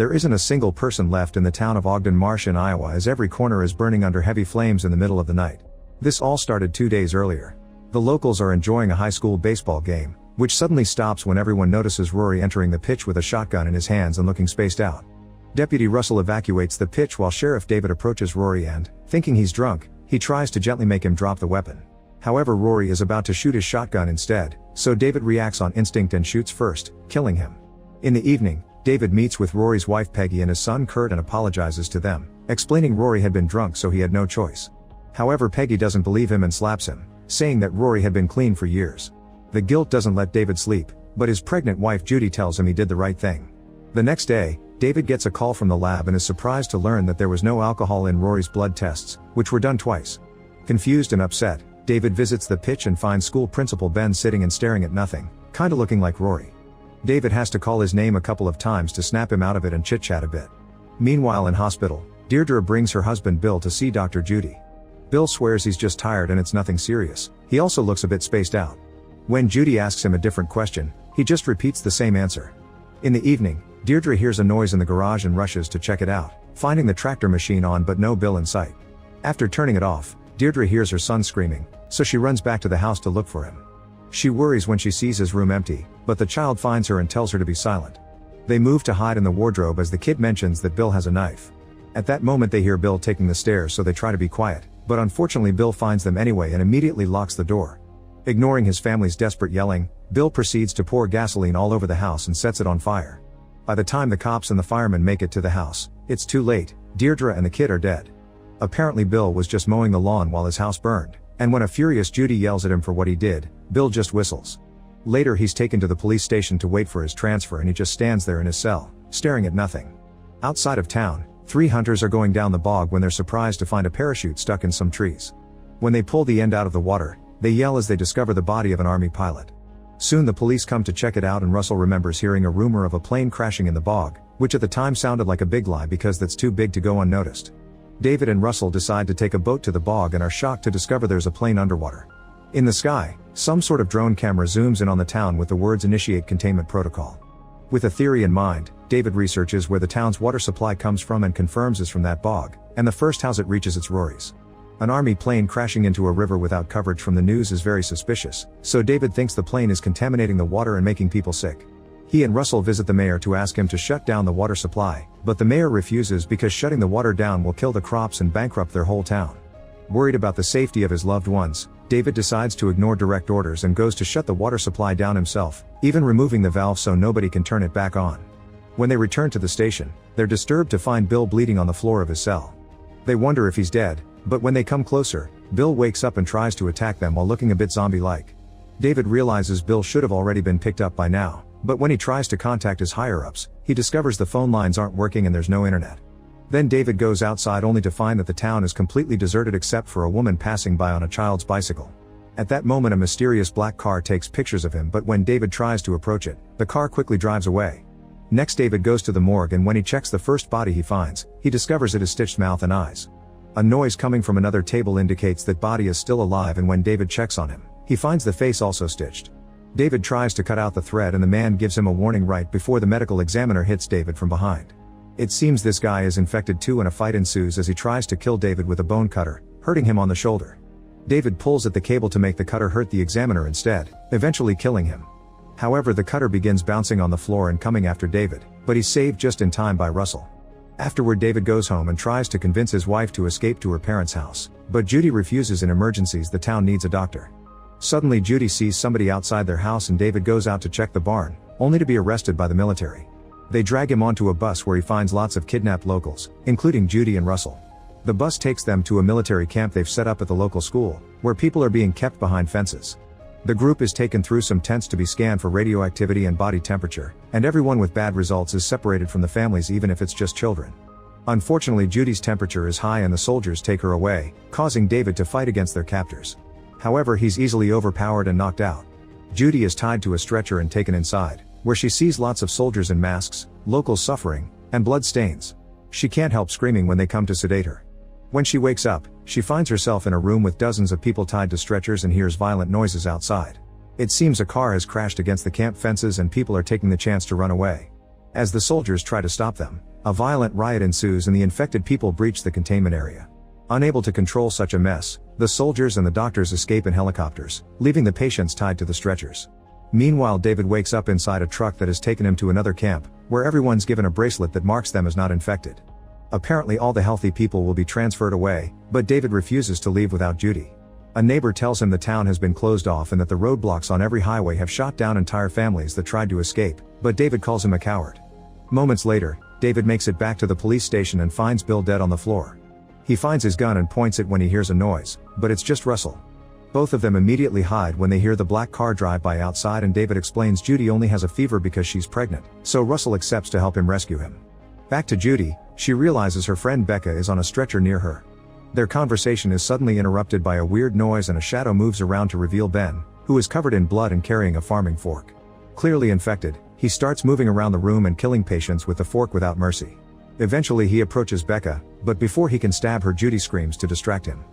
There isn't a single person left in the town of Ogden Marsh in Iowa, as every corner is burning under heavy flames in the middle of the night. This all started 2 days earlier. The locals are enjoying a high school baseball game, which suddenly stops when everyone notices Rory entering the pitch with a shotgun in his hands and looking spaced out. Deputy Russell evacuates the pitch while Sheriff David approaches Rory and, thinking he's drunk, he tries to gently make him drop the weapon. However, Rory is about to shoot his shotgun instead, so David reacts on instinct and shoots first, killing him. In the evening, David meets with Rory's wife Peggy and his son Kurt and apologizes to them, explaining Rory had been drunk so he had no choice. However, Peggy doesn't believe him and slaps him, saying that Rory had been clean for years. The guilt doesn't let David sleep, but his pregnant wife Judy tells him he did the right thing. The next day, David gets a call from the lab and is surprised to learn that there was no alcohol in Rory's blood tests, which were done twice. Confused and upset, David visits the pitch and finds school principal Ben sitting and staring at nothing, kinda looking like Rory. David has to call his name a couple of times to snap him out of it and chit-chat a bit. Meanwhile in hospital, Deirdre brings her husband Bill to see Dr. Judy. Bill swears he's just tired and it's nothing serious. He also looks a bit spaced out. When Judy asks him a different question, he just repeats the same answer. In the evening, Deirdre hears a noise in the garage and rushes to check it out, finding the tractor machine on but no Bill in sight. After turning it off, Deirdre hears her son screaming, so she runs back to the house to look for him. She worries when she sees his room empty, but the child finds her and tells her to be silent. They move to hide in the wardrobe as the kid mentions that Bill has a knife. At that moment they hear Bill taking the stairs, so they try to be quiet, but unfortunately Bill finds them anyway and immediately locks the door. Ignoring his family's desperate yelling, Bill proceeds to pour gasoline all over the house and sets it on fire. By the time the cops and the firemen make it to the house, it's too late. Deirdre and the kid are dead. Apparently Bill was just mowing the lawn while his house burned, and when a furious Judy yells at him for what he did, Bill just whistles. Later he's taken to the police station to wait for his transfer and he just stands there in his cell, staring at nothing. Outside of town, 3 hunters are going down the bog when they're surprised to find a parachute stuck in some trees. When they pull the end out of the water, they yell as they discover the body of an army pilot. Soon the police come to check it out and Russell remembers hearing a rumor of a plane crashing in the bog, which at the time sounded like a big lie because that's too big to go unnoticed. David and Russell decide to take a boat to the bog and are shocked to discover there's a plane underwater. In the sky, some sort of drone camera zooms in on the town with the words "Initiate Containment Protocol." With a theory in mind, David researches where the town's water supply comes from and confirms it's from that bog, and the first house it reaches is Rory's. An army plane crashing into a river without coverage from the news is very suspicious, so David thinks the plane is contaminating the water and making people sick. He and Russell visit the mayor to ask him to shut down the water supply, but the mayor refuses because shutting the water down will kill the crops and bankrupt their whole town. Worried about the safety of his loved ones, David decides to ignore direct orders and goes to shut the water supply down himself, even removing the valve so nobody can turn it back on. When they return to the station, they're disturbed to find Bill bleeding on the floor of his cell. They wonder if he's dead, but when they come closer, Bill wakes up and tries to attack them while looking a bit zombie-like. David realizes Bill should have already been picked up by now, but when he tries to contact his higher-ups, he discovers the phone lines aren't working and there's no internet. Then David goes outside only to find that the town is completely deserted except for a woman passing by on a child's bicycle. At that moment a mysterious black car takes pictures of him, but when David tries to approach it, the car quickly drives away. Next David goes to the morgue and when he checks the first body he finds, he discovers it is stitched mouth and eyes. A noise coming from another table indicates that body is still alive, and when David checks on him, he finds the face also stitched. David tries to cut out the thread and the man gives him a warning right before the medical examiner hits David from behind. It seems this guy is infected too and a fight ensues as he tries to kill David with a bone cutter, hurting him on the shoulder. David pulls at the cable to make the cutter hurt the examiner instead, eventually killing him. However, the cutter begins bouncing on the floor and coming after David, but he's saved just in time by Russell. Afterward David goes home and tries to convince his wife to escape to her parents' house, but Judy refuses. In emergencies the town needs a doctor. Suddenly Judy sees somebody outside their house and David goes out to check the barn, only to be arrested by the military. They drag him onto a bus where he finds lots of kidnapped locals, including Judy and Russell. The bus takes them to a military camp they've set up at the local school, where people are being kept behind fences. The group is taken through some tents to be scanned for radioactivity and body temperature, and everyone with bad results is separated from the families even if it's just children. Unfortunately Judy's temperature is high and the soldiers take her away, causing David to fight against their captors. However, he's easily overpowered and knocked out. Judy is tied to a stretcher and taken inside, where she sees lots of soldiers in masks, locals suffering, and blood stains. She can't help screaming when they come to sedate her. When she wakes up, she finds herself in a room with dozens of people tied to stretchers and hears violent noises outside. It seems a car has crashed against the camp fences and people are taking the chance to run away. As the soldiers try to stop them, a violent riot ensues and the infected people breach the containment area. Unable to control such a mess, the soldiers and the doctors escape in helicopters, leaving the patients tied to the stretchers. Meanwhile, David wakes up inside a truck that has taken him to another camp, where everyone's given a bracelet that marks them as not infected. Apparently all the healthy people will be transferred away, but David refuses to leave without Judy. A neighbor tells him the town has been closed off and that the roadblocks on every highway have shot down entire families that tried to escape, but David calls him a coward. Moments later, David makes it back to the police station and finds Bill dead on the floor. He finds his gun and points it when he hears a noise, but it's just Russell. Both of them immediately hide when they hear the black car drive by outside, and David explains Judy only has a fever because she's pregnant, so Russell accepts to help him rescue him. Back to Judy, she realizes her friend Becca is on a stretcher near her. Their conversation is suddenly interrupted by a weird noise and a shadow moves around to reveal Ben, who is covered in blood and carrying a farming fork. Clearly infected, he starts moving around the room and killing patients with the fork without mercy. Eventually he approaches Becca, but before he can stab her, Judy screams to distract him.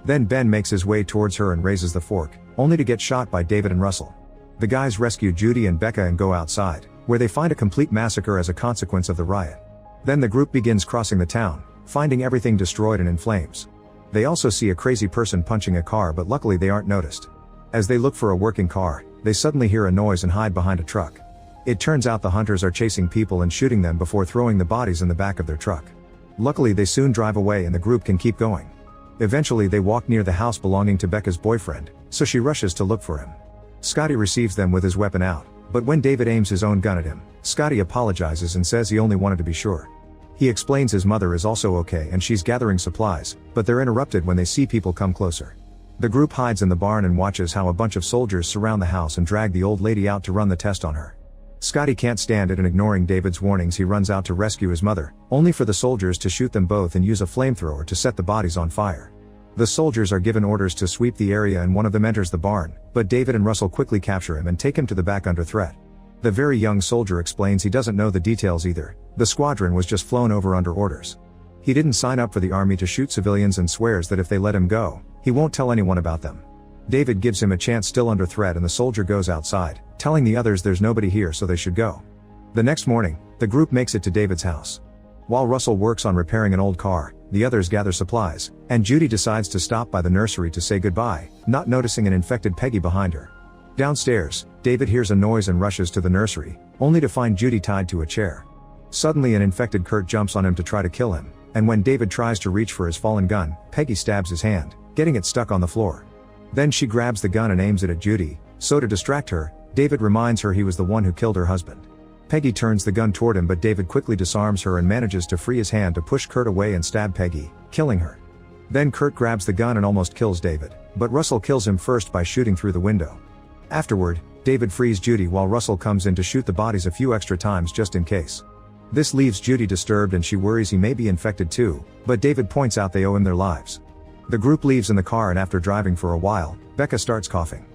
Then Ben makes his way towards her and raises the fork, only to get shot by David and Russell. The guys rescue Judy and Becca and go outside, where they find a complete massacre as a consequence of the riot. Then the group begins crossing the town, finding everything destroyed and in flames. They also see a crazy person punching a car, but luckily they aren't noticed. As they look for a working car, they suddenly hear a noise and hide behind a truck. It turns out the hunters are chasing people and shooting them before throwing the bodies in the back of their truck. Luckily they soon drive away and the group can keep going. Eventually they walk near the house belonging to Becca's boyfriend, so she rushes to look for him. Scotty receives them with his weapon out, but when David aims his own gun at him, Scotty apologizes and says he only wanted to be sure. He explains his mother is also okay and she's gathering supplies, but they're interrupted when they see people come closer. The group hides in the barn and watches how a bunch of soldiers surround the house and drag the old lady out to run the test on her. Scotty can't stand it and, ignoring David's warnings, he runs out to rescue his mother, only for the soldiers to shoot them both and use a flamethrower to set the bodies on fire. The soldiers are given orders to sweep the area and one of them enters the barn, but David and Russell quickly capture him and take him to the back under threat. The very young soldier explains he doesn't know the details either. The squadron was just flown over under orders. He didn't sign up for the army to shoot civilians and swears that if they let him go, he won't tell anyone about them. David gives him a chance still under threat and the soldier goes outside, telling the others there's nobody here so they should go. The next morning, the group makes it to David's house. While Russell works on repairing an old car, the others gather supplies, and Judy decides to stop by the nursery to say goodbye, not noticing an infected Peggy behind her. Downstairs, David hears a noise and rushes to the nursery, only to find Judy tied to a chair. Suddenly an infected Kurt jumps on him to try to kill him, and when David tries to reach for his fallen gun, Peggy stabs his hand, getting it stuck on the floor. Then she grabs the gun and aims it at Judy, so to distract her, David reminds her he was the one who killed her husband. Peggy turns the gun toward him, but David quickly disarms her and manages to free his hand to push Kurt away and stab Peggy, killing her. Then Kurt grabs the gun and almost kills David, but Russell kills him first by shooting through the window. Afterward, David frees Judy while Russell comes in to shoot the bodies a few extra times just in case. This leaves Judy disturbed and she worries he may be infected too, but David points out they owe him their lives. The group leaves in the car and after driving for a while, Becca starts coughing.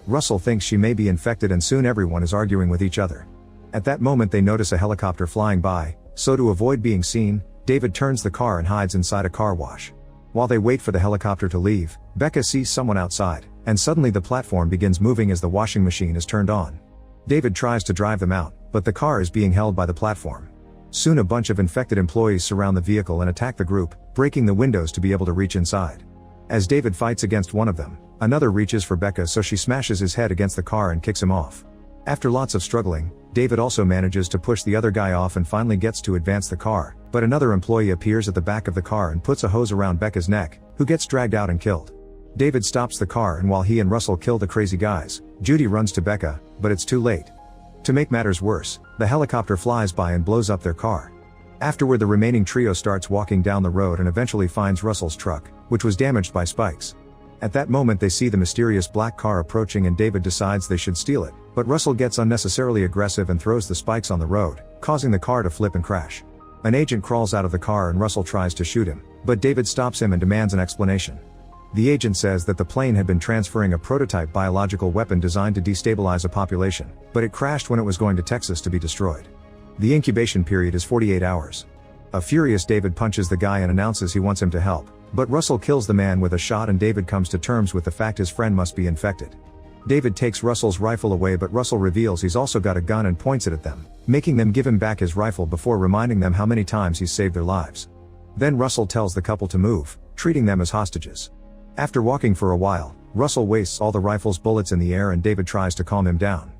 Russell thinks she may be infected and soon everyone is arguing with each other. At that moment they notice a helicopter flying by, so to avoid being seen, David turns the car and hides inside a car wash. While they wait for the helicopter to leave, Becca sees someone outside, and suddenly the platform begins moving as the washing machine is turned on. David tries to drive them out, but the car is being held by the platform. Soon a bunch of infected employees surround the vehicle and attack the group, breaking the windows to be able to reach inside. As David fights against one of them, another reaches for Becca, so she smashes his head against the car and kicks him off. After lots of struggling, David also manages to push the other guy off and finally gets to advance the car, but another employee appears at the back of the car and puts a hose around Becca's neck, who gets dragged out and killed. David stops the car, and while he and Russell kill the crazy guys, Judy runs to Becca, but it's too late. To make matters worse, the helicopter flies by and blows up their car. Afterward the remaining trio starts walking down the road and eventually finds Russell's truck, which was damaged by spikes. At that moment they see the mysterious black car approaching and David decides they should steal it, but Russell gets unnecessarily aggressive and throws the spikes on the road, causing the car to flip and crash. An agent crawls out of the car and Russell tries to shoot him, but David stops him and demands an explanation. The agent says that the plane had been transferring a prototype biological weapon designed to destabilize a population, but it crashed when it was going to Texas to be destroyed. The incubation period is 48 hours. A furious David punches the guy and announces he wants him to help, but Russell kills the man with a shot and David comes to terms with the fact his friend must be infected. David takes Russell's rifle away, but Russell reveals he's also got a gun and points it at them, making them give him back his rifle before reminding them how many times he's saved their lives. Then Russell tells the couple to move, treating them as hostages. After walking for a while, Russell wastes all the rifle's bullets in the air and David tries to calm him down.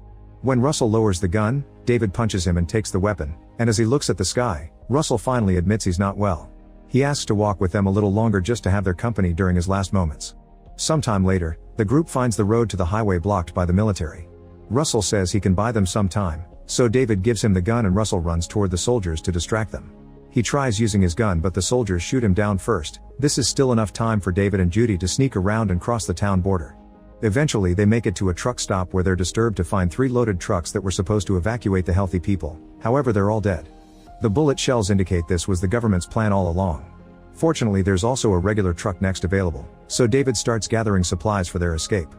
When Russell lowers the gun, David punches him and takes the weapon, and as he looks at the sky, Russell finally admits he's not well. He asks to walk with them a little longer just to have their company during his last moments. Sometime later, the group finds the road to the highway blocked by the military. Russell says he can buy them some time, so David gives him the gun and Russell runs toward the soldiers to distract them. He tries using his gun, but the soldiers shoot him down first. This is still enough time for David and Judy to sneak around and cross the town border. Eventually they make it to a truck stop where they're disturbed to find 3 loaded trucks that were supposed to evacuate the healthy people, however they're all dead. The bullet shells indicate this was the government's plan all along. Fortunately there's also a regular truck next available, so David starts gathering supplies for their escape.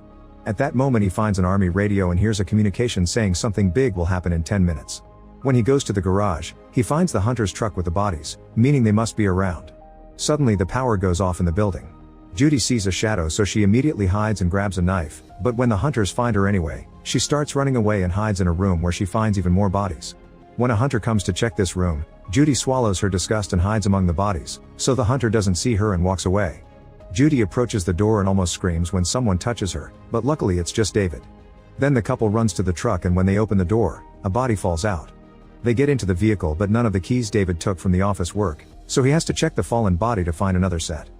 At that moment he finds an army radio and hears a communication saying something big will happen in 10 minutes. When he goes to the garage, he finds the hunter's truck with the bodies, meaning they must be around. Suddenly the power goes off in the building. Judy sees a shadow, so she immediately hides and grabs a knife, but when the hunters find her anyway, she starts running away and hides in a room where she finds even more bodies. When a hunter comes to check this room, Judy swallows her disgust and hides among the bodies, so the hunter doesn't see her and walks away. Judy approaches the door and almost screams when someone touches her, but luckily it's just David. Then the couple runs to the truck and when they open the door, a body falls out. They get into the vehicle, but none of the keys David took from the office work, so he has to check the fallen body to find another set.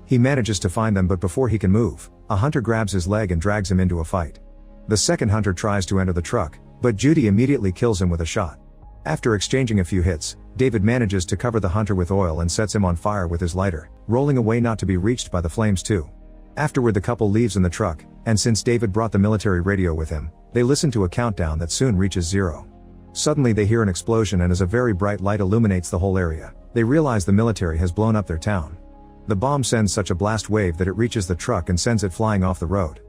He manages to find them, but before he can move, a hunter grabs his leg and drags him into a fight. The second hunter tries to enter the truck, but Judy immediately kills him with a shot. After exchanging a few hits, David manages to cover the hunter with oil and sets him on fire with his lighter, rolling away not to be reached by the flames too. Afterward the couple leaves in the truck, and since David brought the military radio with him, they listen to a countdown that soon reaches 0. Suddenly they hear an explosion, and as a very bright light illuminates the whole area, they realize the military has blown up their town. The bomb sends such a blast wave that it reaches the truck and sends it flying off the road.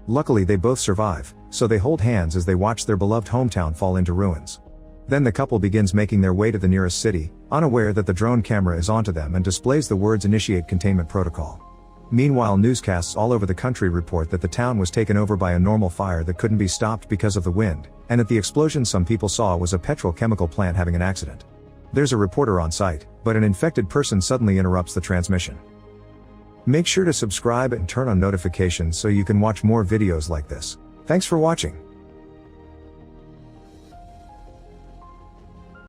Luckily they both survive, so they hold hands as they watch their beloved hometown fall into ruins. Then the couple begins making their way to the nearest city, unaware that the drone camera is onto them and displays the words "Initiate Containment Protocol." Meanwhile, newscasts all over the country report that the town was taken over by a normal fire that couldn't be stopped because of the wind, and that the explosion some people saw was a petrochemical plant having an accident. There's a reporter on site, but an infected person suddenly interrupts the transmission. Make sure to subscribe and turn on notifications so you can watch more videos like this. Thanks for watching.